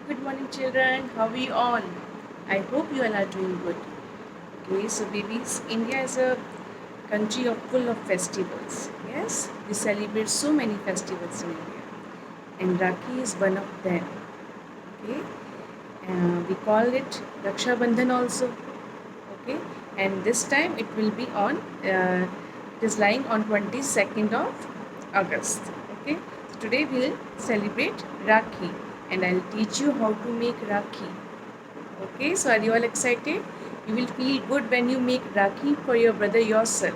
Good morning, children. How are you all? I hope you all are doing good. Okay, so babies, India is a country full of festivals. Yes, we celebrate so many festivals in India, and Rakhi is one of them. Okay, we call it Raksha Bandhan also. Okay, and this time it will be on. It is lying on 22nd of August. Okay, so today we'll celebrate Rakhi, and I'll teach you how to make Rakhi. Okay, so are you all excited? You will feel good when you make Rakhi for your brother yourself.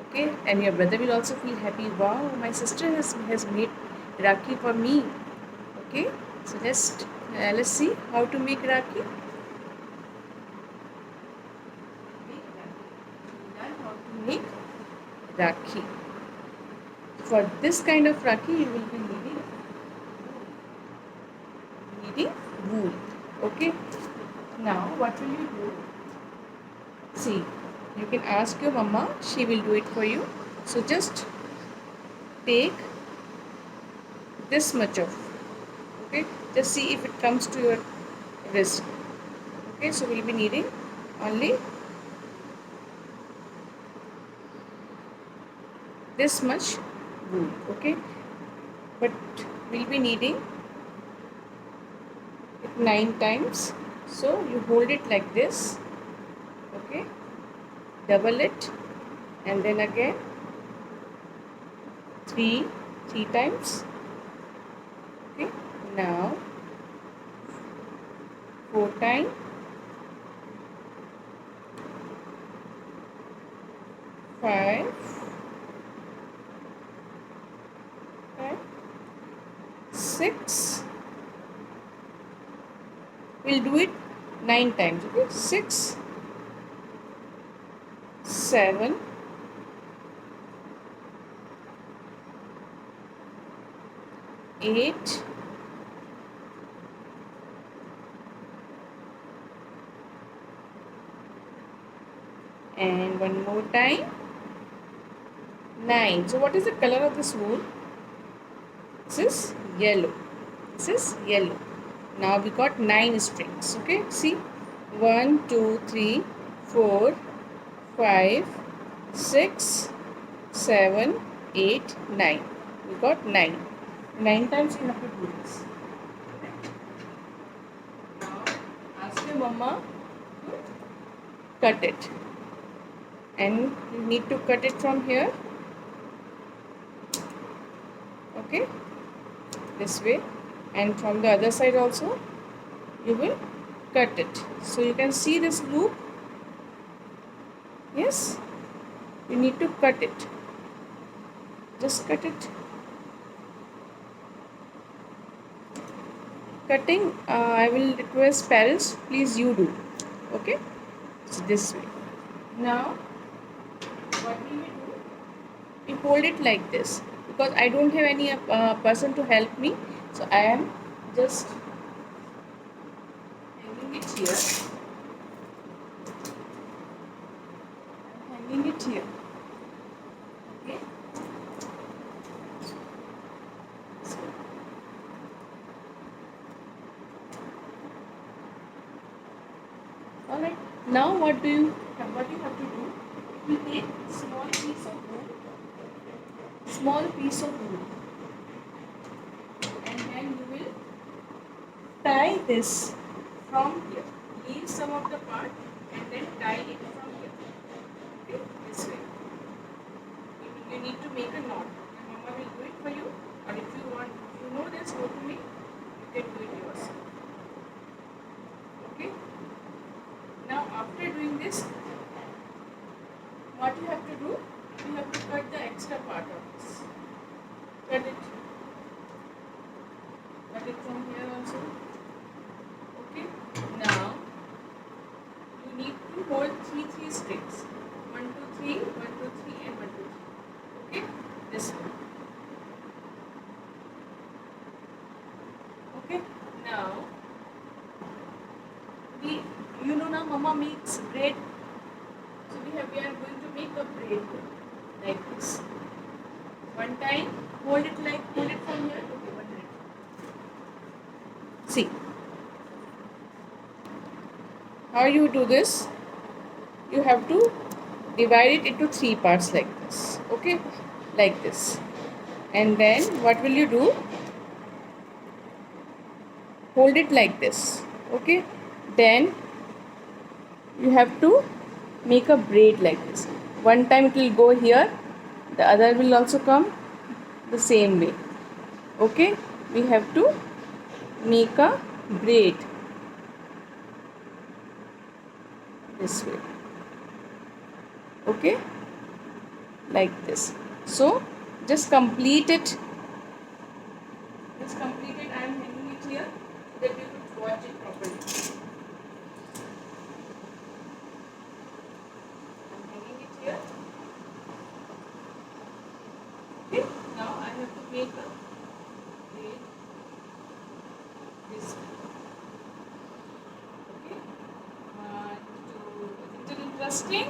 Okay, and your brother will also feel happy. Wow, my sister has made Rakhi for me. Okay, so let's see how to make Rakhi. Learn how to make Rakhi. For this kind of Rakhi, you will be needing wool. Okay, now what will you do? See, you can ask your mama, she will do it for you. So just take this much of, okay, just see if it comes to your wrist. Okay, so we'll be needing only this much wool. Okay, but we'll be needing it 9 times, so you hold it like this. Okay, double it, and then again three times. Okay, now 4 times, 5 times, 6. We'll do it 9 times. Okay, 6, 7, 8, and one more time, 9. So what is the color of this wool? This is yellow. This is yellow. Now we got 9 strings. Okay, see, 1, 2, 3, 4, 5, 6, 7, 8, 9. We got 9. 9 times you have to do this. Now ask your mama to cut it, and you need to cut it from here. Okay, this way, and from the other side also you will cut it. So you can see this loop. Yes, you need to cut it. Just cut it. Cutting, I will request parents, please you do. Okay, so this way. Now what we will do, we hold it like this, because I don't have any person to help me, so I am just hanging it here. Hanging it here. Okay. So, all right. Now what you have to do? You take small piece of wool, and then you will tie this from here. Leave some of the part and then tie it from here. Okay, this way. You need to make a knot. Your mama will do it for you, or if you want, if you know this how to make, you can do it yourself. Okay. Now after doing this, what you have to do? You have to cut the extra part of this. Cut it. Cut it from here also. Okay. Now you need to hold three strings. 1, 2, 3, 1, 2, 3, and 1, 2, 3. Okay. This way. Okay. Now you know now mama makes bread. So we are going to make a braid like this. One time, hold it from here. Okay, 1 minute. See how you do this. You have to divide it into three parts like this. Okay, like this. And then what will you do? Hold it like this. Okay, then you have to make a braid like this. One time it will go here, the other will also come the same way. Okay, we have to make a braid this way. Okay, like this. So just complete it. Just complete it. I am hanging it here so that you could watch it properly. I'm hanging it here. Okay, now I have to make a braid this way. Okay, to a little interesting.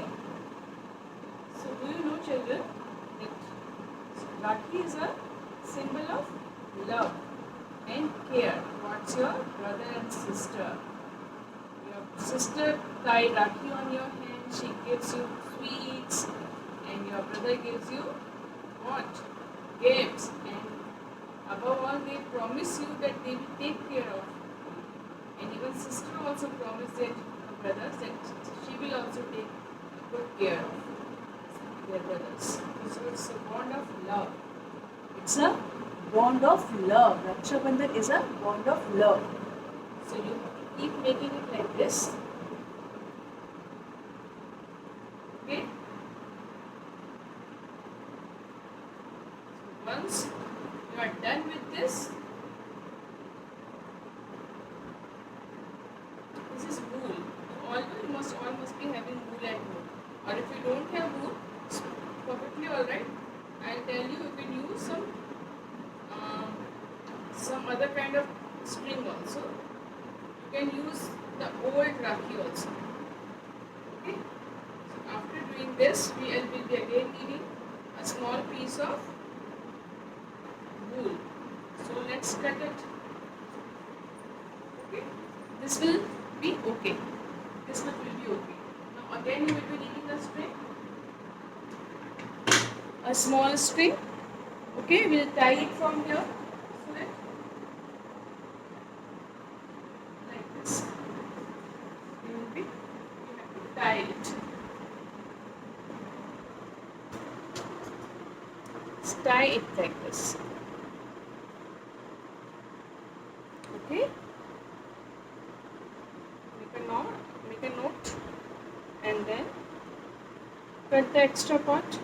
So do you know, children, that Rakhi is a symbol of love and care towards your brother and sister. Your sister tie Rakhi on your hand, she gives you sweets, and your brother gives you what? Gifts. And above all, they promise you that they will take care of you. And even sister also promised that her brothers that she will also take good care of their brothers. So it's a bond of love. It's a bond of love. Raksha Bandhan is a bond of love. So you have to keep making it like this. Okay. So once you are done with this, this is wool. Although you must be having wool at home. Or if you don't have wool, it's perfectly alright. I'll tell you can use some other kind of string also. You can use the old Rakhi also. Okay. So after doing this, we will be again needing a small piece of wool. So let's cut it. Okay. This will be okay. This much will be okay. Now again you will be needing a string. A small string. Okay, we'll tie it from here. So that like this. You have to tie it. Just tie it like this. Okay. Make a note, and then cut the extra part.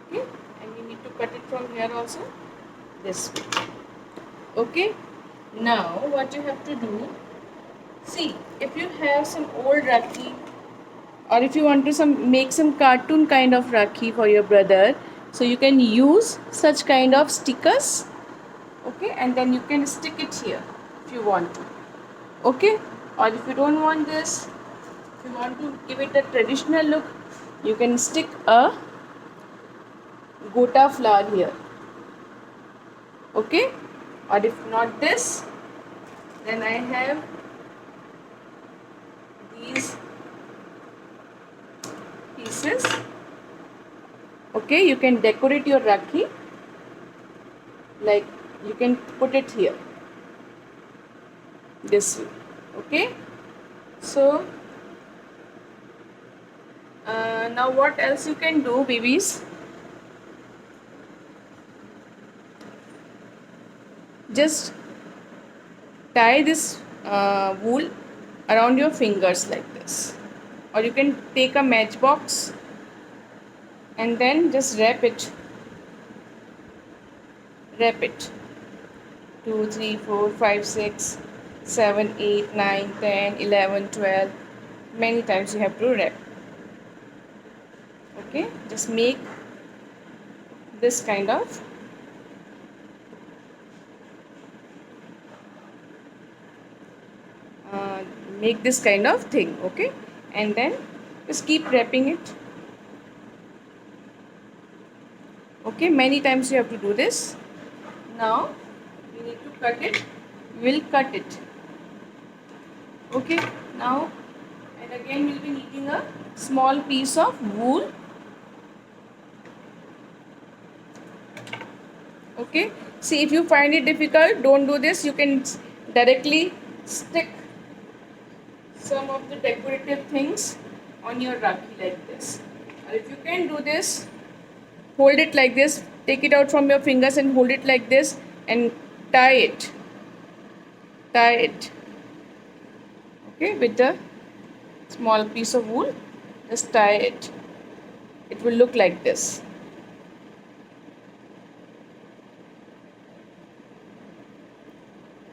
Okay, and you need to cut it from here also, this way. Okay, now what you have to do, see if you have some old Rakhi, or if you want to make some cartoon kind of Rakhi for your brother, so you can use such kind of stickers. Okay, and then you can stick it here if you want to. Okay, or if you don't want this, if you want to give it a traditional look, you can stick a gota flower here. Okay, or if not this, then I have these pieces. Okay, you can decorate your Rakhi, like you can put it here this way. Okay, so now what else you can do, babies? Just tie this wool around your fingers like this, or you can take a matchbox and then just wrap it 2 3 4 5 6 7 8 9 10 11 12, many times you have to wrap. Okay, just make this kind of thing. Okay, and then just keep wrapping it. Okay, many times you have to do this. Now we need to cut it. We'll cut it. Okay. Now and again we'll be needing a small piece of wool. Okay. See, if you find it difficult, don't do this. You can directly stick some of the decorative things on your rakhi like this. Or if you can do this, hold it like this, take it out from your fingers and hold it like this and tie it. Tie it. Okay, with the small piece of wool, just tie it. It will look like this.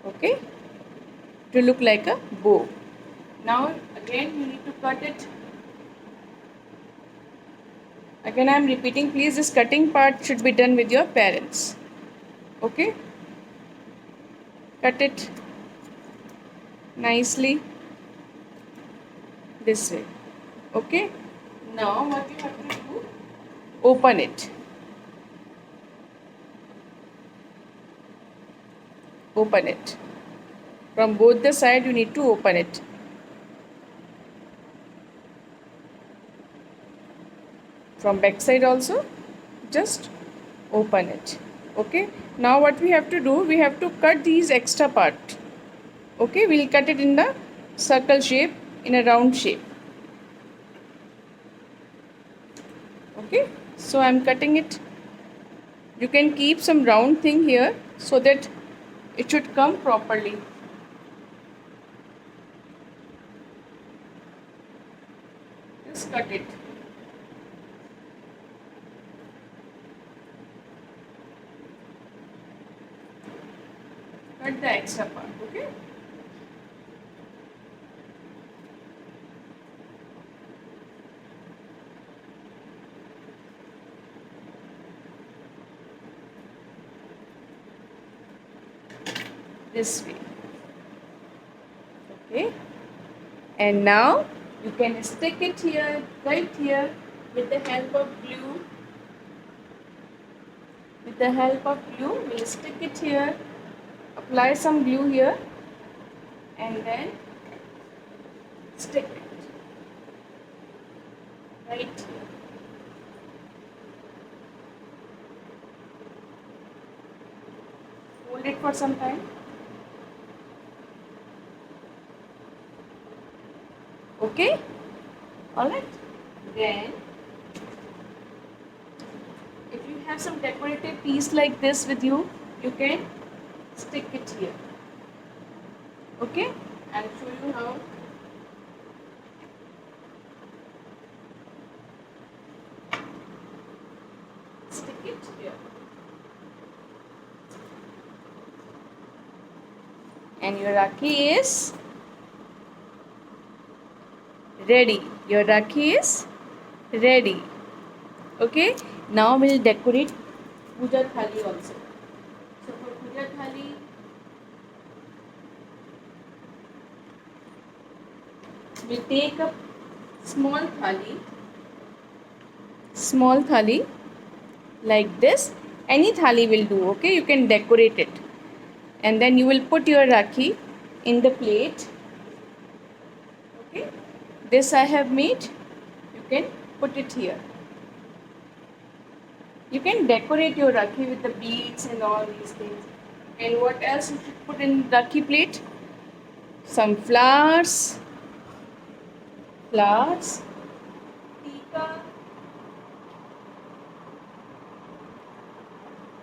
Okay, it will look like a bow. Now again you need to cut it. Again I am repeating, please this cutting part should be done with your parents. Okay, cut it nicely this way. Okay, now what you have to do, open it. Open it. From both the side you need to open it. From back side also, just open it. Okay, now what we have to do, we have to cut these extra part. Okay, we'll cut it in the circle shape, in a round shape. Okay, so I'm cutting it. You can keep some round thing here so that it should come properly. Just cut it. Cut the extra part. Okay. This way. Okay, and now you can stick it here, right here, with the help of glue. With the help of glue, we'll stick it here, apply some glue here, and then stick it right here. Hold it for some time. Okay, alright. Then if you have some decorative piece like this with you, you can stick it here. Okay, I'll show you how. Stick it here. And your rakhi is ready. Your rakhi is ready. Okay, now we'll decorate puja thali also. So for puja thali, we'll take a small thali like this. Any thali will do. Okay, you can decorate it, and then you will put your rakhi in the plate. Okay, this I have made. You can put it here. You can decorate your rakhi with the beads and all these things. And what else you should put in rakhi plate? Some flowers, tika.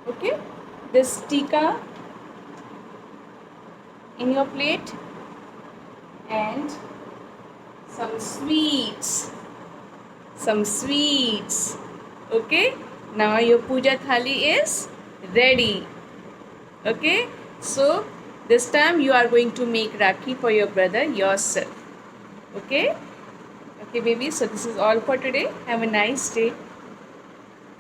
Okay, this tika in your plate, and some sweets. Okay, now your puja thali is ready. Okay, so this time you are going to make rakhi for your brother yourself. Okay, baby, so this is all for today. Have a nice day.